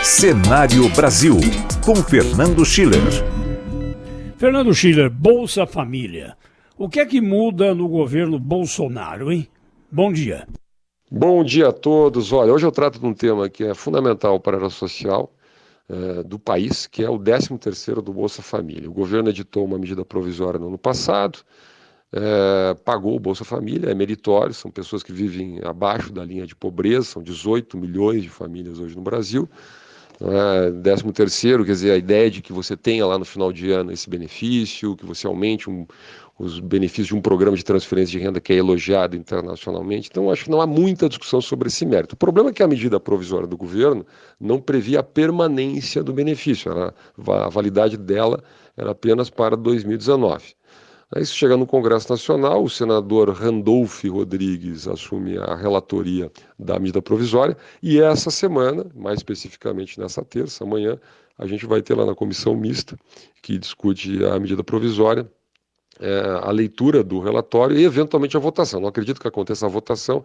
Cenário Brasil, com Fernando Schiller. Fernando Schiller, Bolsa Família. O que é que muda no governo Bolsonaro, hein? Bom dia. Bom dia a todos. Olha, hoje eu trato de um tema que é fundamental para a área social do país, que é o 13º do Bolsa Família. O governo editou uma medida provisória no ano passado, pagou o Bolsa Família, é meritório, são pessoas que vivem abaixo da linha de pobreza, são 18 milhões de famílias hoje no Brasil. 13º, quer dizer, a ideia de que você tenha lá no final de ano esse benefício, que você aumente os benefícios de um programa de transferência de renda que é elogiado internacionalmente. Então, acho que não há muita discussão sobre esse mérito. O problema é que a medida provisória do governo não previa a permanência do benefício, a validade dela era apenas para 2019. Isso chega no Congresso Nacional, o senador Randolph Rodrigues assume a relatoria da medida provisória e essa semana, mais especificamente nessa terça, amanhã, a gente vai ter lá na comissão mista que discute a medida provisória, a leitura do relatório e eventualmente a votação. Não acredito que aconteça a votação,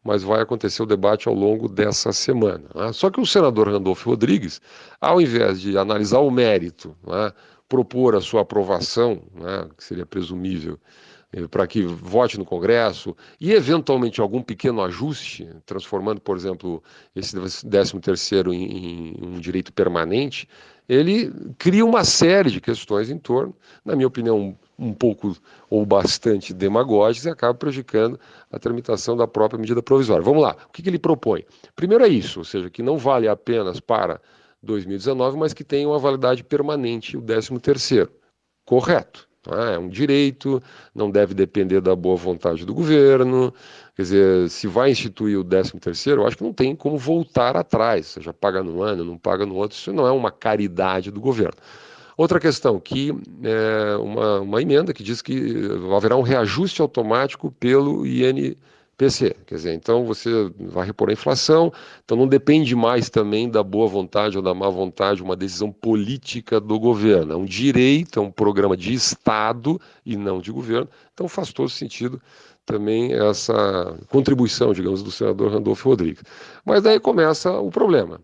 mas vai acontecer o debate ao longo dessa semana. Só que o senador Randolph Rodrigues, ao invés de analisar o mérito, propor a sua aprovação, que seria presumível, para que vote no Congresso e eventualmente algum pequeno ajuste, transformando, por exemplo, esse 13º em um direito permanente, ele cria uma série de questões em torno, na minha opinião, um pouco ou bastante demagógicas e acaba prejudicando a tramitação da própria medida provisória. Vamos lá, o que ele propõe? Primeiro é isso, ou seja, que não vale apenas para 2019, mas que tenha uma validade permanente, o 13º. Correto. É um direito, não deve depender da boa vontade do governo. Quer dizer, se vai instituir o 13º, eu acho que não tem como voltar atrás, seja paga num ano, não paga no outro, isso não é uma caridade do governo. Outra questão, que é uma emenda que diz que haverá um reajuste automático pelo INPC, quer dizer, então você vai repor a inflação, então não depende mais também da boa vontade ou da má vontade, uma decisão política do governo, é um direito, é um programa de Estado e não de governo, então faz todo sentido também essa contribuição, digamos, do senador Randolph Rodrigues. Mas daí começa o problema,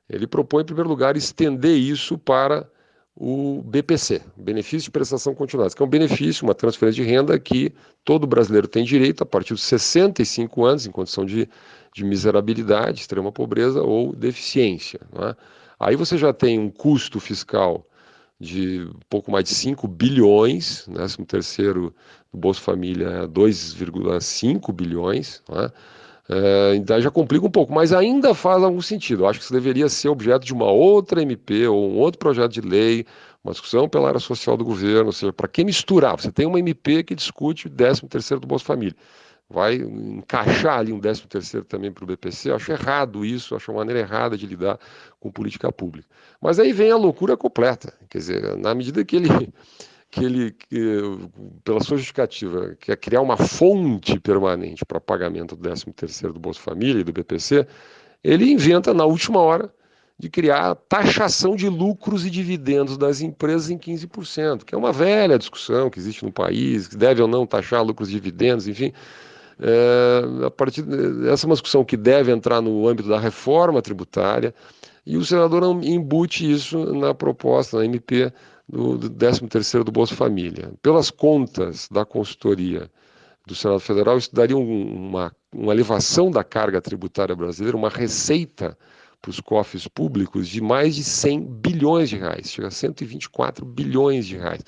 ele propõe em primeiro lugar estender isso para o BPC, Benefício de Prestação Continuada, que é um benefício, uma transferência de renda que todo brasileiro tem direito a partir dos 65 anos, em condição de miserabilidade, extrema pobreza ou deficiência. Aí você já tem um custo fiscal de pouco mais de 5 bilhões, 13º do Bolsa Família é 2,5 bilhões, então já complica um pouco, mas ainda faz algum sentido. Eu acho que isso deveria ser objeto de uma outra MP ou um outro projeto de lei, uma discussão pela área social do governo, ou seja, para que misturar? Você tem uma MP que discute o 13º do Bolsa Família. Vai encaixar ali um 13º também para o BPC, eu acho errado isso, acho uma maneira errada de lidar com política pública. Mas aí vem a loucura completa, quer dizer, na medida que ele, pela sua justificativa, quer criar uma fonte permanente para pagamento do 13º do Bolsa Família e do BPC, ele inventa na última hora de criar taxação de lucros e dividendos das empresas em 15%, que é uma velha discussão que existe no país, que deve ou não taxar lucros e dividendos, enfim. Essa é uma discussão que deve entrar no âmbito da reforma tributária e o senador não embute isso na proposta, na MP, do 13º do Bolsa Família. Pelas contas da consultoria do Senado Federal, isso daria uma elevação da carga tributária brasileira, uma receita para os cofres públicos de mais de 100 bilhões de reais, chega a 124 bilhões de reais.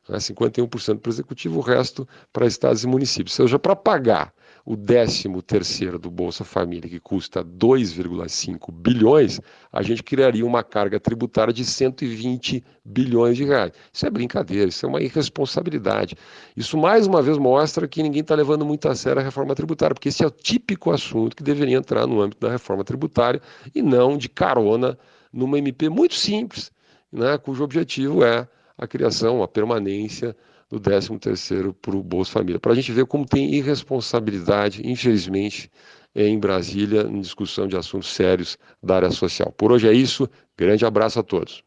51% para o executivo, o resto para estados e municípios. Ou seja, para pagar o 13º do Bolsa Família, que custa 2,5 bilhões, a gente criaria uma carga tributária de 120 bilhões de reais. Isso é brincadeira, isso é uma irresponsabilidade. Isso, mais uma vez, mostra que ninguém está levando muito a sério a reforma tributária, porque esse é o típico assunto que deveria entrar no âmbito da reforma tributária e não de carona numa MP muito simples, cujo objetivo é a criação, a permanência do 13º para o Bolsa Família. Para a gente ver como tem irresponsabilidade, infelizmente, em Brasília, em discussão de assuntos sérios da área social. Por hoje é isso, grande abraço a todos.